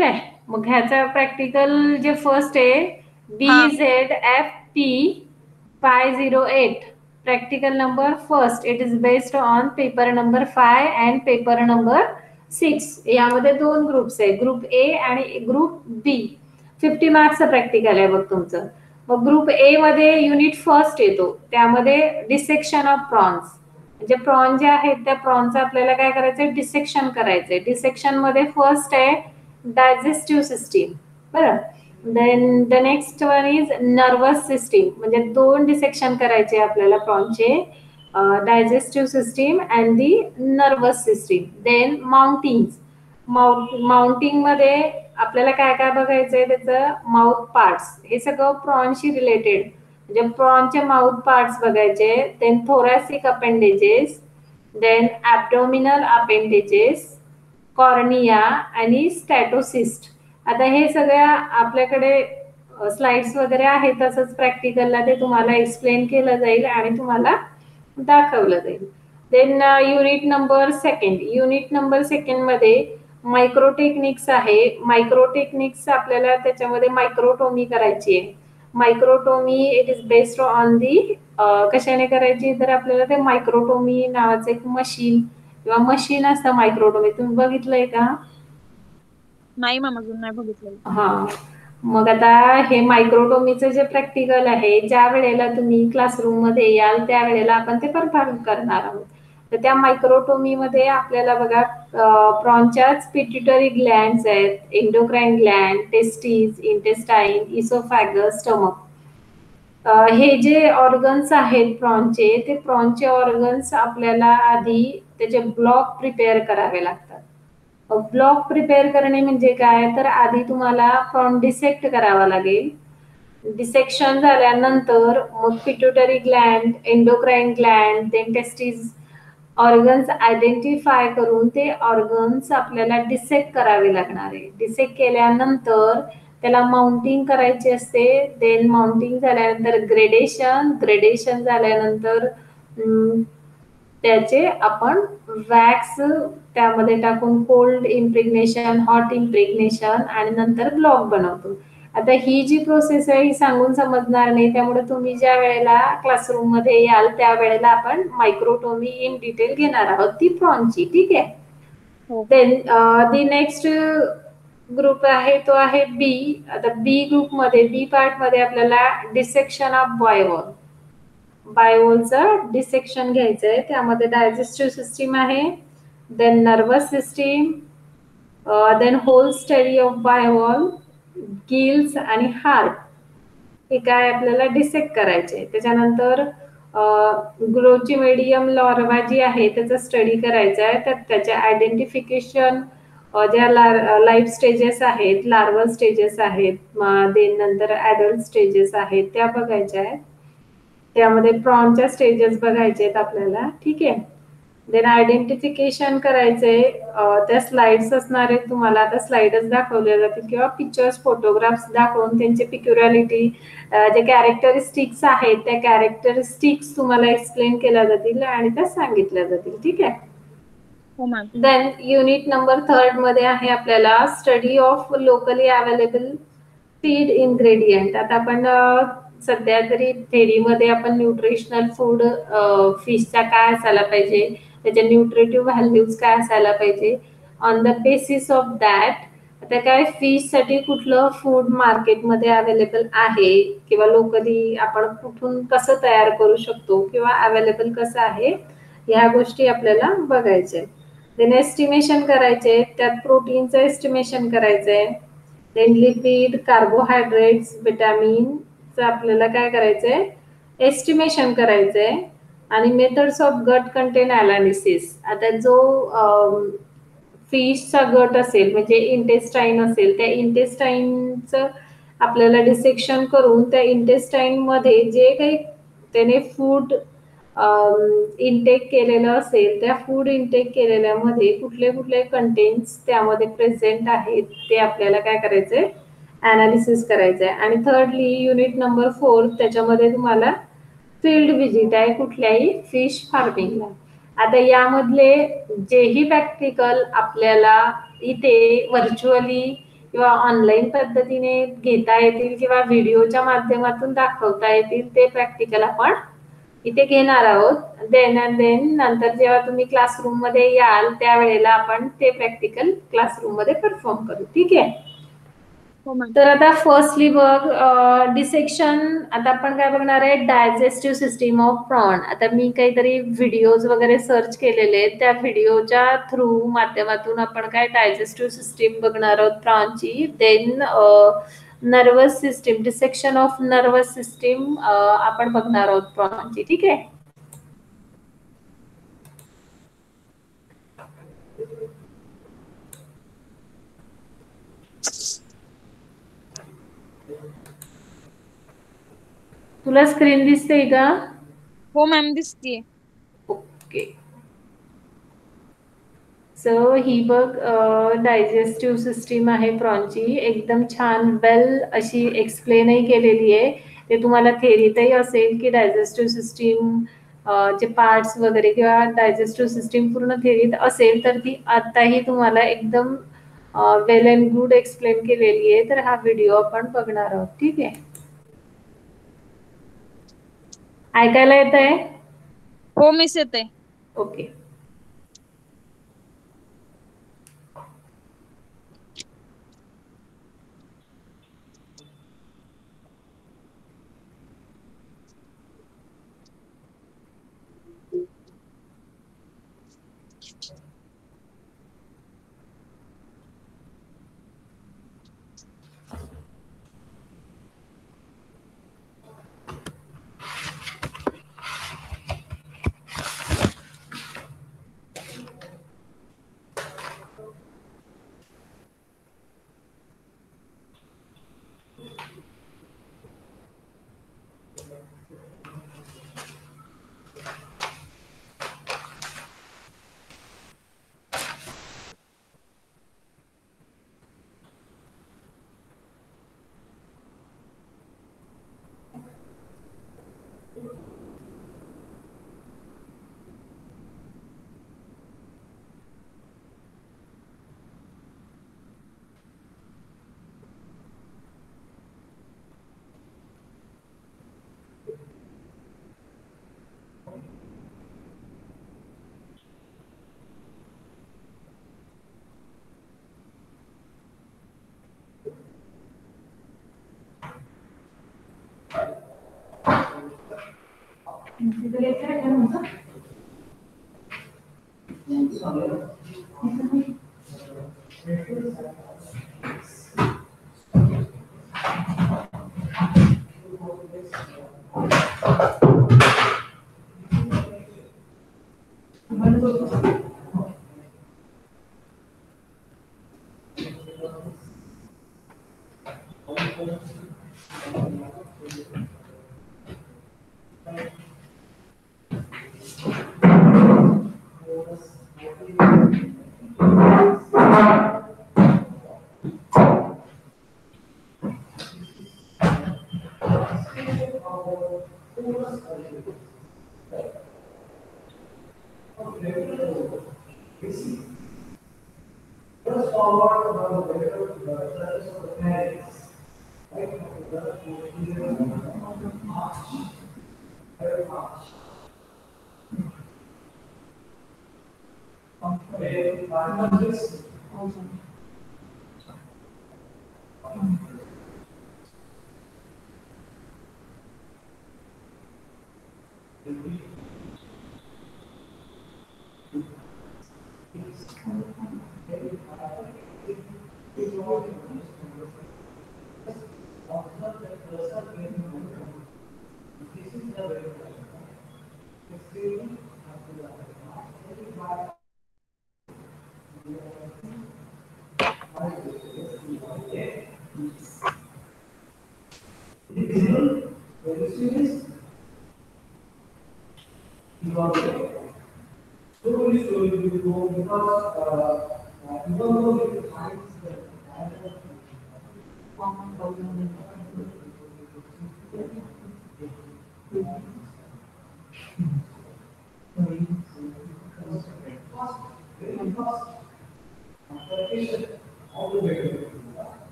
बरोबर आहे. मग ह्याचा प्रॅक्टिकल जे फर्स्ट आहे BZFP508 practical number first. It is based on paper number 5 and paper number 6. यामध्ये दोन ग्रुप्स आहे, ग्रुप ए आणि ग्रुप बी. 50 मार्क्सचं प्रॅक्टिकल आहे बघ तुमचं. मग ग्रुप ए मध्ये युनिट फर्स्ट येतो, त्यामध्ये डिसेक्शन ऑफ प्रॉन्स. म्हणजे प्रॉन जे आहेत त्या प्रॉनचं आपल्याला काय करायचंय, डिसेक्शन करायचंय. डिसेक्शन मध्ये फर्स्ट आहे डायजेस्टिव्ह सिस्टीम. बरं, then the next one is nervous system. म्हणजे दोन डिसेक्शन करायचे आपल्याला प्रॉनचे, digestive system and the nervous system. Then mounting. Mounting मध्ये आपल्याला काय काय बघायचंय, त्याचं माउथ पार्ट्स. हे सगळं प्रॉनशी रिलेटेड, म्हणजे प्रॉनचे माउथ पार्ट्स बघायचे. Then thoracic appendages, then abdominal appendages, cornea आणि स्टॅटोसिस्ट. आता हे सगळ्या आपल्याकडे स्लाइड्स वगैरे आहेत, तसंच प्रॅक्टिकलला ते तुम्हाला एक्सप्लेन केलं जाईल आणि तुम्हाला दाखवलं जाईल. देन युनिट नंबर सेकंड मध्ये मायक्रोटेक्निक्स आहे. मायक्रोटेक्निक्स आपल्याला त्याच्यामध्ये मायक्रोटोमी करायची आहे. Microtomy it is based on the कशाने करायची, तर आपल्याला ते मायक्रोटोमी नावाचं एक मशीन किंवा मशीन असतं मायक्रोटोमी. तुम्ही बघितलंय का? नाही मॅम, अजून नाही बघितलं. हा, मग आता हे मायक्रोटोमीचं जे प्रॅक्टिकल आहे, ज्या वेळेला तुम्ही क्लासरूम मध्ये याल त्यावेळेला आपण ते परफॉर्म करणार आहोत. तर त्या मायक्रोटोमी मध्ये आपल्याला बघा प्रॉनच्याच पिट्युटरी ग्लँड्स आहेत, endocrine gland, testis, intestine, oesophagus, stomach. हे जे ऑर्गन्स आहेत प्रॉनचे, ते प्रॉनचे ऑर्गन्स आपल्याला आधी त्याचे ब्लॉक प्रिपेअर करावे लागतात. ब्लॉक प्रिपेअर करणे म्हणजे काय, तर आधी तुम्हाला प्रॉन डिसेक्ट करावा लागेल. डिसेक्शन झाल्यानंतर मग pituitary gland, endocrine gland, then testis organs identify करून ते ऑर्गन्स आपल्याला डिसेक्ट करावे लागणार आहे. डिसेक्ट केल्यानंतर त्याला माउंटिंग करायची असते. देन माउंटिंग झाल्यानंतर ग्रेडेशन झाल्यानंतर त्याचे आपण वॅक्स त्यामध्ये टाकून कोल्ड इम्प्रेग्नेशन, हॉट इम्प्रेग्नेशन आणि नंतर ब्लॉक बनवतो. आता ही जी प्रोसेस आहे ही सांगून समजणार नाही, त्यामुळे तुम्ही ज्या वेळेला क्लासरूम मध्ये याल त्यावेळेला आपण मायक्रोटोमी इन डिटेल घेणार आहोत, ती प्रॉनची. ठीक आहे. देन दी नेक्स्ट ग्रुप आहे तो आहे बी. आता बी ग्रुप मध्ये, बी पार्ट मध्ये आपल्याला डिसेक्शन ऑफ बायवॉल. बायवॉलचं डिसेक्शन घ्यायचं आहे. त्यामध्ये डायजेस्टिव्ह सिस्टीम आहे, then nervous system, then whole study of bivalve, gills आणि हार्ट. हे काय आपल्याला डिसेक्ट करायचे. त्याच्यानंतर ग्रोची मीडियम लॉर्वा जी आहे त्याचा स्टडी करायचा आहे. तर त्याचे आयडेंटिफिकेशन, ज्या लाईफ स्टेजेस आहेत, लार्वल स्टेजेस आहेत, देन नंतर ॲडल्ट स्टेजेस आहेत, त्या बघायच्या आहेत. त्यामध्ये प्रॉनच्या स्टेजेस बघायचे आहेत आपल्याला. ठीक आहे. देन आयडेंटिफिकेशन करायचंय. त्या स्लाइड्स असणार आहेत तुम्हाला, आता स्लाइडच दाखवल्या जातील किंवा पिक्चर्स, फोटोग्राफ्स दाखवून त्यांचे पिक्युरॅलिटी, जे कॅरेक्टरिस्टिक्स आहेत त्या कॅरेक्टरिस्टिक्स तुम्हाला एक्सप्लेन केल्या जातील आणि त्या सांगितल्या जातील. ठीक आहे. देन युनिट नंबर 3 मध्ये आहे आपल्याला study of locally available feed ingredient. आता आपण सध्या तरी थेरीमध्ये आपण न्यूट्रिशनल फूड फिशचा काय असायला पाहिजे, त्याचे न्यूट्रिटिव्ह व्हॅल्यूज काय असायला पाहिजे, on the basis of that आता काय फिशसाठी कुठलं फूड मार्केटमध्ये अवेलेबल आहे किंवा लोकली आपण कुठून कसं तयार करू शकतो किंवा अवेलेबल कसं आहे, ह्या गोष्टी आपल्याला बघायचे. देन एस्टिमेशन करायचे, त्यात प्रोटीनचं एस्टिमेशन करायचंय. देन लिपिड, कार्बोहायड्रेट्स, विटॅमिनचं आपल्याला काय करायचंय, एस्टिमेशन करायचंय. आणि methods of gut content analysis. आता जो फिशचा गट असेल म्हणजे इंटेस्टाईन असेल, त्या इंटेस्टाईनचं आपल्याला डिसेक्शन करून त्या इंटेस्टाईन मध्ये जे काही त्याने फूड इनटेक केलेलं असेल, त्या फूड इनटेक केलेल्यामध्ये कुठले कुठले कंटेंट्स त्यामध्ये प्रेझेंट आहेत ते आपल्याला काय करायचंय, अनालिसिस करायचंय. आणि थर्डली युनिट नंबर 4 त्याच्यामध्ये तुम्हाला फील्ड व्हिजिट आहे कुठल्याही फिश फार्मिंगला. आता यामधले जेही प्रॅक्टिकल आपल्याला इथे व्हर्च्युअली किंवा ऑनलाईन पद्धतीने घेता येतील किंवा व्हिडिओच्या माध्यमातून दाखवता येतील ते प्रॅक्टिकल आपण इथे घेणार आहोत. देन नंतर जेव्हा तुम्ही क्लासरूम मध्ये याल त्यावेळेला आपण ते प्रॅक्टिकल क्लासरूम मध्ये परफॉर्म करू. ठीक आहे. हो मॅम. तर आता फर्स्टली बघ डिसेक्शन. आता आपण काय बघणार आहे, डायजेस्टिव्ह सिस्टीम ऑफ प्रॉन. आता मी काहीतरी व्हिडिओज वगैरे सर्च केलेले आहेत, त्या व्हिडिओच्या थ्रू माध्यमातून आपण काय डायजेस्टिव्ह सिस्टीम बघणार आहोत प्रॉनची. Then nervous system, dissection of nervous system आपण बघणार आहोत प्रॉनची. ठीक आहे. तुला स्क्रीन दिसते का? हो मॅम दिसतीये. ओके. सो ही बघ डायजेस्टिव्ह सिस्टीम आहे प्रॉनची. एकदम छान वेल अशी एक्सप्लेनही केलेली आहे. ते तुम्हाला थेरीतही असेल की डायजेस्टिव्ह सिस्टीम चे पार्ट्स वगैरे किंवा डायजेस्टिव्ह सिस्टीम पूर्ण थेरीत असेल, तर ती आताही तुम्हाला एकदम वेल अँड गुड एक्सप्लेन केलेली आहे. तर हा व्हिडिओ आपण बघणार आहोत. ठीक आहे. ऐकायला येत आहे? हो मिस येते. ओके.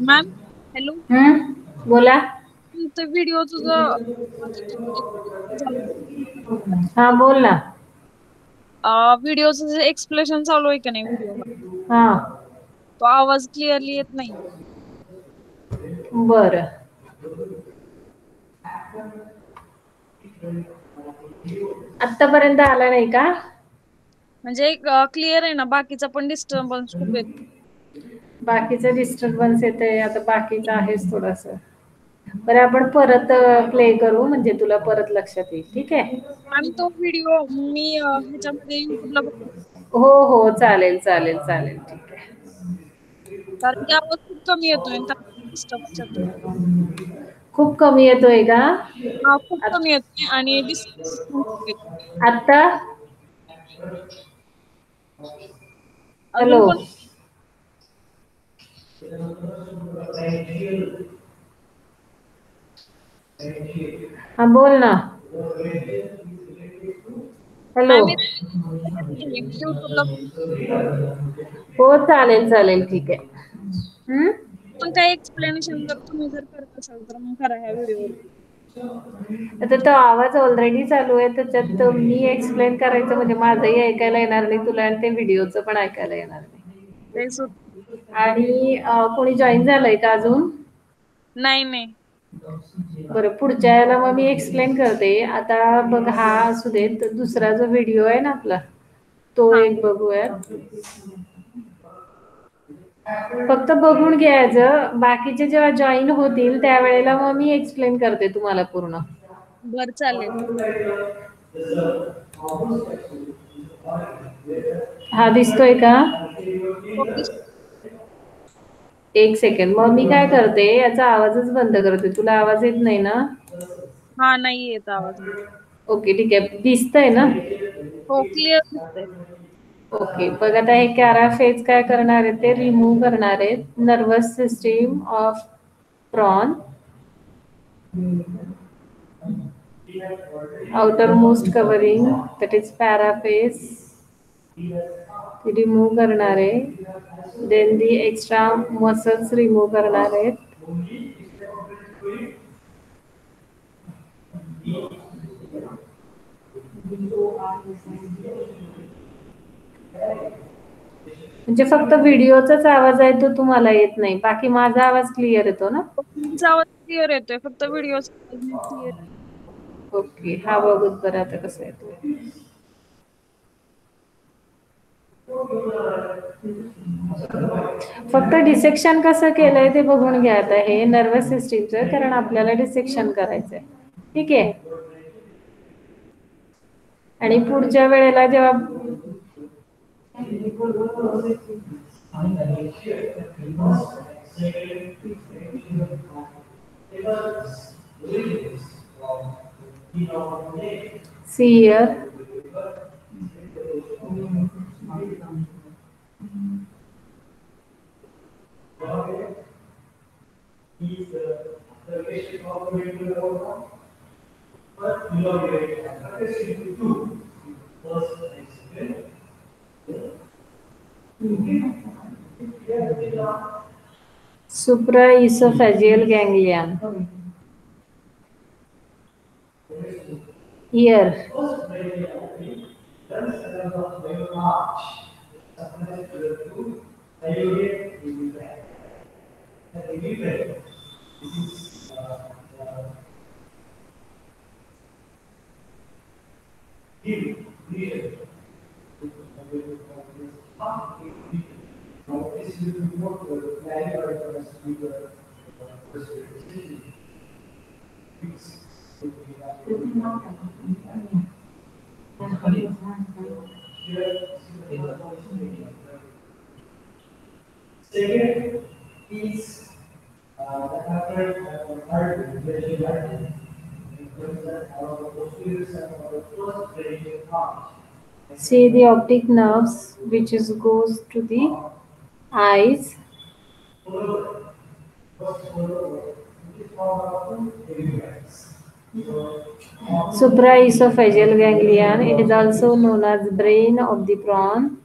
मॅम हॅलो, बोला. तुमचा व्हिडिओ तुझं हा बोल ना. व्हिडिओचं जे एक्सप्लेनेशन चालू आहे का नाही व्हिडिओ, हा तो आवाज क्लिअरली येत नाही. बरं. आतापर्यंत आला नाही का? म्हणजे क्लिअर आहे ना, बाकीचा पण डिस्टर्बन्स खूप येतो. बाकीचा डिस्टर्बन्स येतंय, आता बाकीचं आहेच थोडस. बरं आपण परत प्ले करू, म्हणजे तुला परत लक्षात येईल. ठीक आहे. आणि तो व्हिडिओ मी ह्याच्यामध्ये युट्यूबला बघतो, हो हो चालेल चालेल चालेल ठीक आहे. कारण की आवाज खूप कमी येतोय आणि त्यामुळे डिस्टर्बन्स येतो. खूप कमी येतोय का? हा खूप कमी येतोय आणि डिस्टर्बन्स पण खूप येतो. आता अजून हॅलो. पण हा बोल ना. हॅलो. मॅम युट्यूबला हो चालेल चालेल ठीक आहे. पण काही एक्सप्लेनेशन जर तुम्ही जर करत असाल तर मग करा ह्या व्हिडिओवर. आता तो आवाज ऑलरेडी चालू आहे, त्याच्यात मी एक्सप्लेन करायचं म्हणजे माझंही ऐकायला येणार नाही तुला, आणि ते व्हिडिओचं पण ऐकायला येणार नाही. तेच होत. आणि कोणी जॉईन झालंय का अजून? नाही नाही. बरं, पुढच्या याला मग मी एक्सप्लेन करते. आता बघ, हा असू देत, दुसरा जो व्हिडिओ आहे ना आपला, तो हा एक बघूया. फक्त बघून घ्यायचं, बाकीचे जेव्हा जॉईन होतील त्यावेळेला मग मी एक्सप्लेन करते तुम्हाला पूर्ण. बरं चालेल. हा दिसतोय का? हो, दिसतोय. एक सेकंड, मग मी काय करते, याचा आवाजच बंद करते. तुला आवाज येत नाही ना? हा नाही येत आवाज. ओके ठीक आहे. दिसतंय ना? हो क्लिअर दिसतंय. ओके, बघ आता हे कॅराफेज काय करणार आहे, ते रिमूव्ह करणार आहे nervous system of prawn, outermost covering, that is paraphase, remove करणार आहे. Then the extra muscles remove करणार आहेत. म्हणजे फक्त व्हिडिओचाच आवाज आहे तो तुम्हाला येत नाही, बाकी माझा आवाज क्लिअर येतो ना? तुमचा आवाज क्लिअर येतोय, फक्त व्हिडिओचा आवाज नाही क्लिअर. ओके, हा बघूत बरं आता कसं येतोय. फक्त डिसेक्शन कसं केलंय ते बघून घ्या आता, हे नर्वस सिस्टीमचं, कारण आपल्याला डिसेक्शन करायचंय. ठीक आहे. आणि पुढच्या वेळेला जेव्हा see here. Supraesophageal ganglion. Here. See the optic nerves which goes to the eyes. Supraesophageal ganglion. It is also known as brain of the prawn.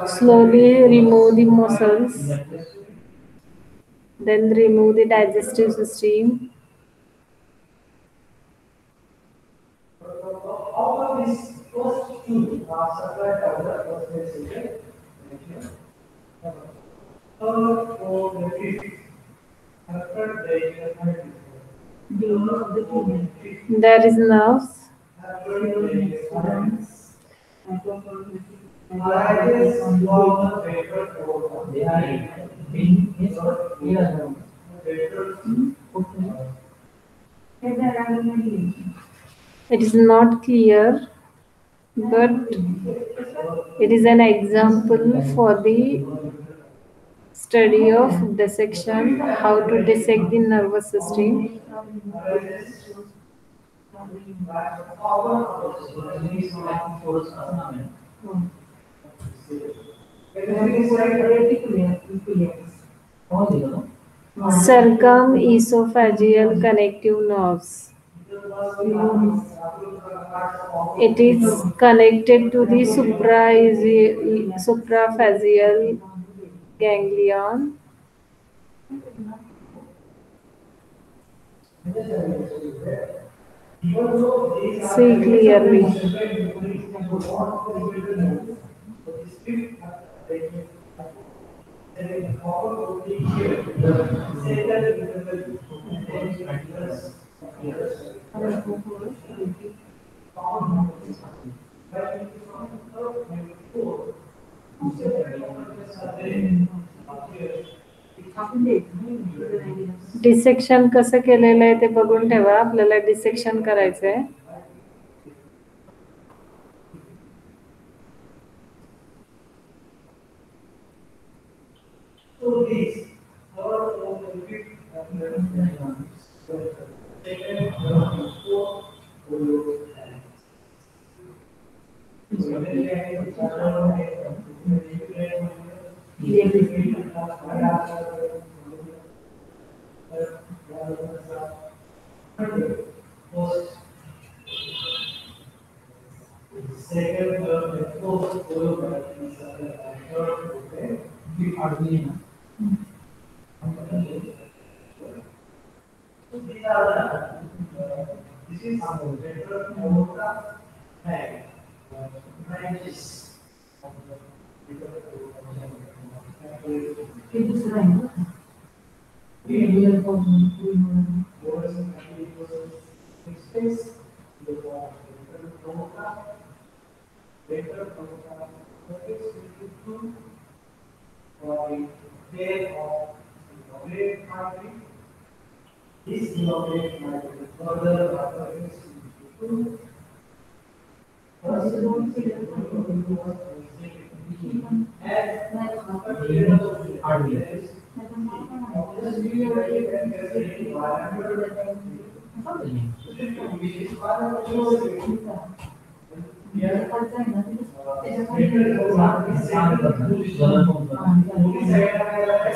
Slowly remove the muscles, then remove the digestive system. There is nerves. It is not clear, but it is an example for the study of dissection, how to dissect the nervous system. Circumesophageal connective nerves. It is connected to the supraphageal ganglion. See clearly. Dissection कसं केलेलं आहे ते बघून ठेवा, आपल्याला dissection करायचंय.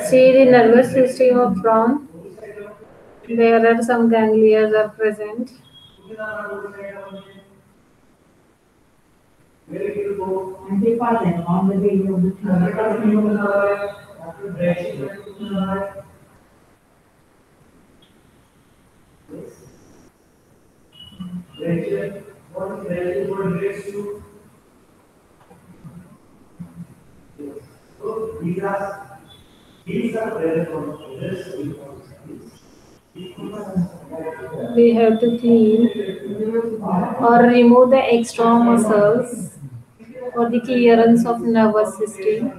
See the nervous system of prawn. There are some ganglia are present. We have to clean or remove the extra muscles for the clearance of nervous system.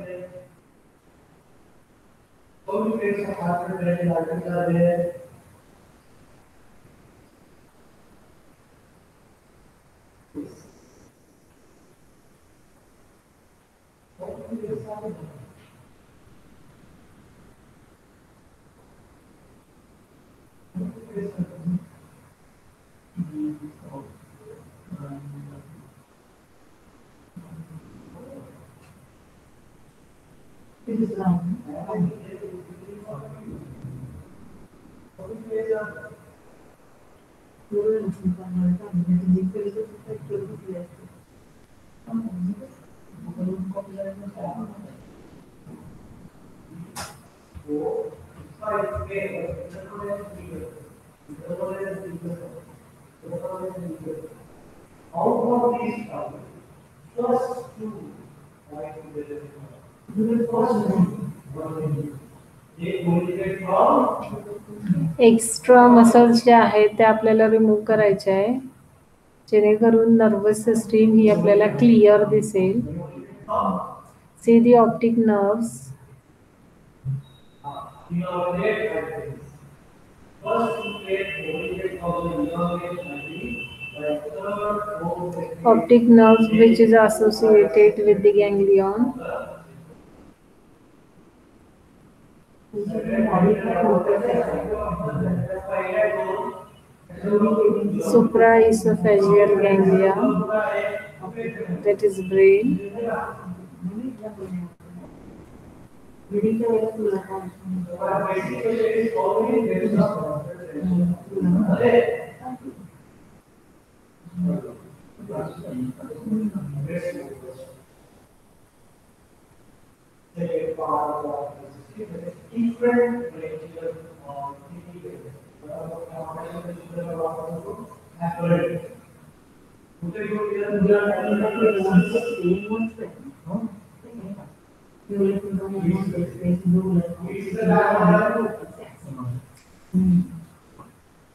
Extra muscles जे आहेत ते आपल्याला रिमूव्ह करायचे आहे जेणेकरून nervous system ही आपल्याला clear दिसेल. See the optic nerves. Optic nerves which is associated with the ganglion. Supraesophageal ganglia, that is brain.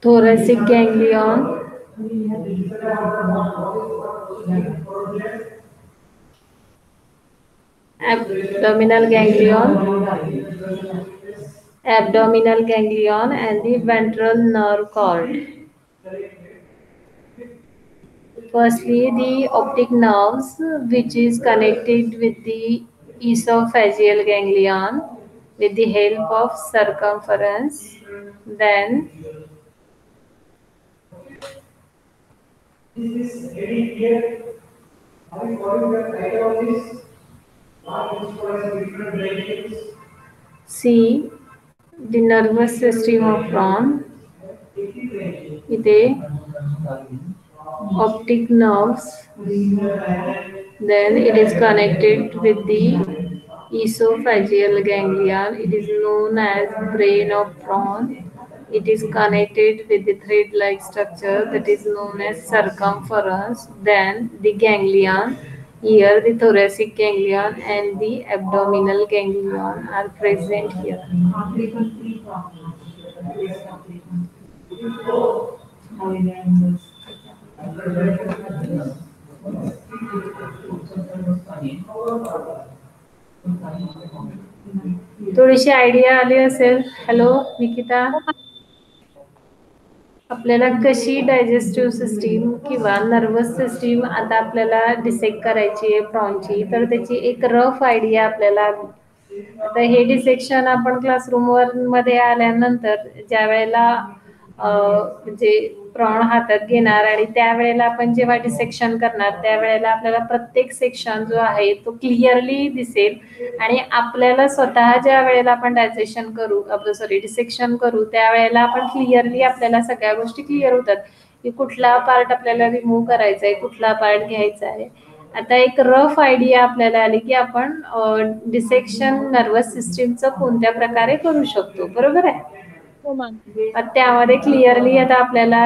Thoracic ganglion. Abdominal ganglion and the ventral nerve cord. Firstly, the optic nerves which is connected with the esophageal ganglion. with the help of circumference. Then see the nervous system of prawn. इथे optic nerves, then it is connected with the esophageal ganglion. It is known as brain of prawn. It is connected with the thread-like structure that is known as circumference. Then the ganglion. Here the thoracic ganglion and the abdominal ganglion are present here. थोडीशी idea आली असेल. Hello Nikita, हो ma'am. आपल्याला कशी digestive system किंवा nervous system आता आपल्याला dissect करायची आहे प्रॉनची, तर त्याची एक रफ आयडिया आपल्याला आली. आता हे डिसेक्शन आपण क्लासरूम मध्ये आल्यानंतर ज्या वेळेला म्हणजे प्रॉन हातात घेणार आणि त्यावेळेला आपण जेव्हा डिसेक्शन करणार त्यावेळेला आपल्याला प्रत्येक सेक्शन जो आहे तो क्लिअरली दिसेल आणि आपल्याला स्वतः ज्या वेळेला आपण डायजेशन करू आपलं सॉरी डिसेक्शन करू त्यावेळेला आपण क्लिअरली आपल्याला सगळ्या गोष्टी क्लिअर होतात की कुठला पार्ट आपल्याला रिमूव्ह करायचा आहे, कुठला पार्ट घ्यायचा आहे. आता एक रफ आयडिया आपल्याला आली की आपण डिसेक्शन नर्वस सिस्टीमचं कोणत्या प्रकारे करू शकतो, बरोबर आहे. हो मॅम. त्यामध्ये क्लिअरली आता आपल्याला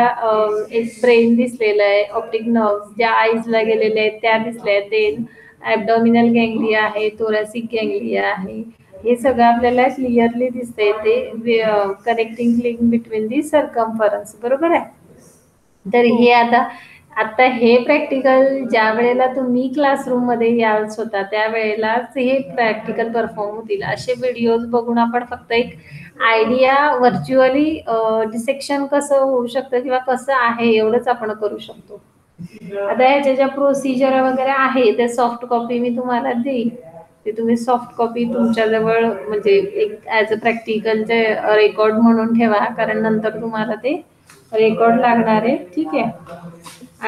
एक ब्रेन दिसलेलं आहे, ऑप्टिक नर्व्ह ज्या आईजला गेलेल्या आहेत त्या दिसल्या आहेत, देन ॲबडॉमिनल गँग्लिया आहे, थोरॅसिक गँग्लिया आहे, हे सगळं आपल्याला क्लिअरली दिसतंय. ते connecting link between the circumference, बरोबर आहे. तर हो. हे आता हे प्रॅक्टिकल ज्या वेळेला तुम्ही क्लासरूम मध्ये याल स्वतः त्यावेळेलाच हे प्रॅक्टिकल परफॉर्म होतील. असे व्हिडिओज बघून आपण फक्त एक आयडिया व्हर्च्युअली डिसेक्शन कसं होऊ शकतं किंवा कसं आहे एवढंच आपण करू शकतो. आता ह्याच्या ज्या प्रोसिजर वगैरे आहे ते सॉफ्ट कॉपी मी तुम्हाला देईन, ते तुम्ही सॉफ्ट कॉपी तुमच्याजवळ म्हणजे एक ॲज अ प्रॅक्टिकलचे रेकॉर्ड म्हणून ठेवा, कारण नंतर तुम्हाला ते रेकॉर्ड लागणार आहे. ठीक आहे.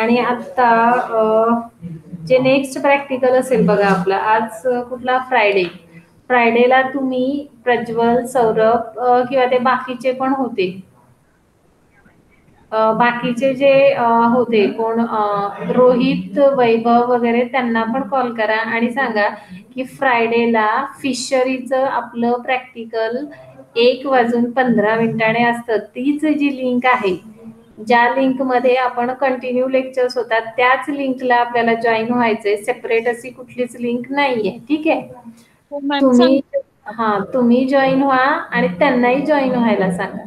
आणि आता जे नेक्स्ट प्रॅक्टिकल असेल बघा आपला आज कुठला फ्रायडेला तुम्ही प्रज्वल, सौरभ किंवा ते बाकीचे पण होते, बाकीचे जे होते कोण रोहित, वैभव वगैरे त्यांना पण कॉल करा आणि सांगा की फ्रायडेला फिशरीचं आपलं प्रॅक्टिकल 1:15 असतं. तीच जी लिंक आहे ज्या लिंक मध्ये आपण कंटिन्यू लेक्चर्स होतात त्याच लिंकला आपल्याला जॉईन व्हायचंय, सेपरेट अशी कुठलीच लिंक नाहीये. ठीक आहे. हो मॅम सांग. तुम्ही जॉईन व्हा आणि त्यांनाही जॉईन व्हायला सांगा.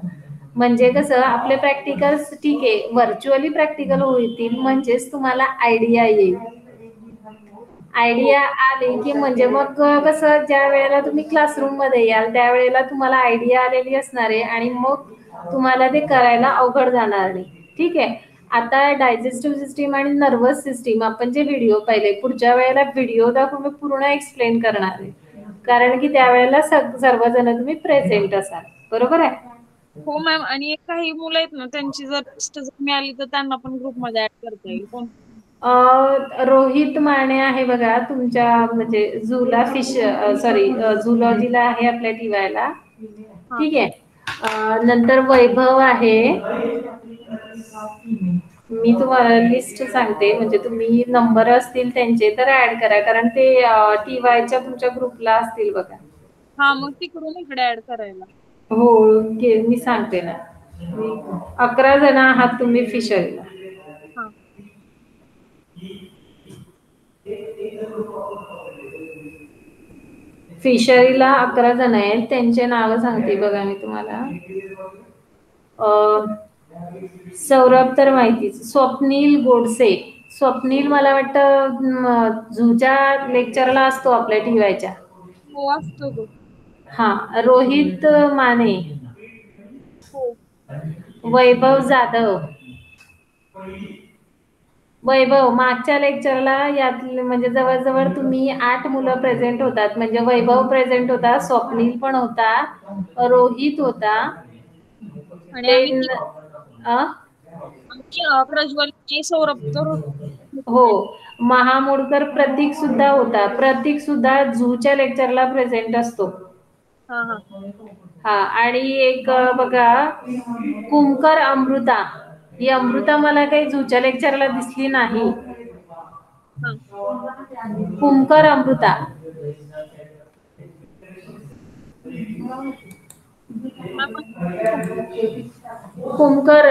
म्हणजे कसं आपले प्रॅक्टिकल्स ठीक आहे व्हर्च्युअली प्रॅक्टिकल होतील म्हणजेच तुम्हाला आयडिया येईल. हो. आयडिया आली की म्हणजे मग कसं ज्या वेळेला तुम्ही क्लासरूम मध्ये याल त्यावेळेला तुम्हाला आयडिया आलेली असणार आहे आणि मग तुम्हाला ते करायला अवघड जाणार नाही. ठीक आहे. आता डायजेस्टिव्ह सिस्टीम आणि नर्वस सिस्टीम आपण जे व्हिडिओ पाहिले पुढच्या वेळेला व्हिडिओ दाखवून मी पूर्ण एक्सप्लेन करणार आहे, कारण की त्यावेळेला सर्वजण तुम्ही प्रेझेंट असाल, बरोबर आहे. हो मॅम. आणि काही मुलं आहेत ना त्यांची जर लिस्ट जर मिळाली तर त्यांना पण ग्रुपमध्ये ऍड करता येईल. कोण? रोहित माने आहे बघा तुमच्या म्हणजे झूला फिश सॉरी झूलॉजीला आहे आपल्या टीवायला. हा. ठीक आहे. नंतर वैभव आहे. मी तुम्हाला लिस्ट सांगते म्हणजे तुम्ही नंबर असतील त्यांचे तर ऍड करा, कारण ते टीवायच्या तुमच्या ग्रुपला असतील बघा. हा मग तिकडून इकडे ऍड करायला. हो मी सांगते ना. 11 जण आहात तुम्ही फिशरीला. हा. फिशरीला 11 जण आहेत, त्यांचे नाव सांगते बघा मी तुम्हाला. सौरभ तर माहितीच, स्वप्नील गोडसे. स्वप्नील मला वाटतं झूच्या लेक्चरला असतो आपल्या टीवायच्या. हो असतो तो. हा. रोहित माने, हो. वैभव जाधव, वैभव मागच्या लेक्चरला यातले म्हणजे जवळजवळ तुम्ही 8 मुलं प्रेझेंट होतात. म्हणजे वैभव प्रेझेंट होता, स्वप्नील पण होता, रोहित होता. आणि आम्ही देन प्रज्वलची, सौरभ तर होतो. हो, महामोडकर प्रतीक सुद्धा होता. प्रतीक सुद्धा झूच्या लेक्चरला प्रेझेंट असतो. हा हा हा, आणि एक बघा कुमकर अमृता. ही अमृता मला काही झूच्या लेक्चरला दिसली नाही. हा. कुमकर अमृता. मॅम, कुमकर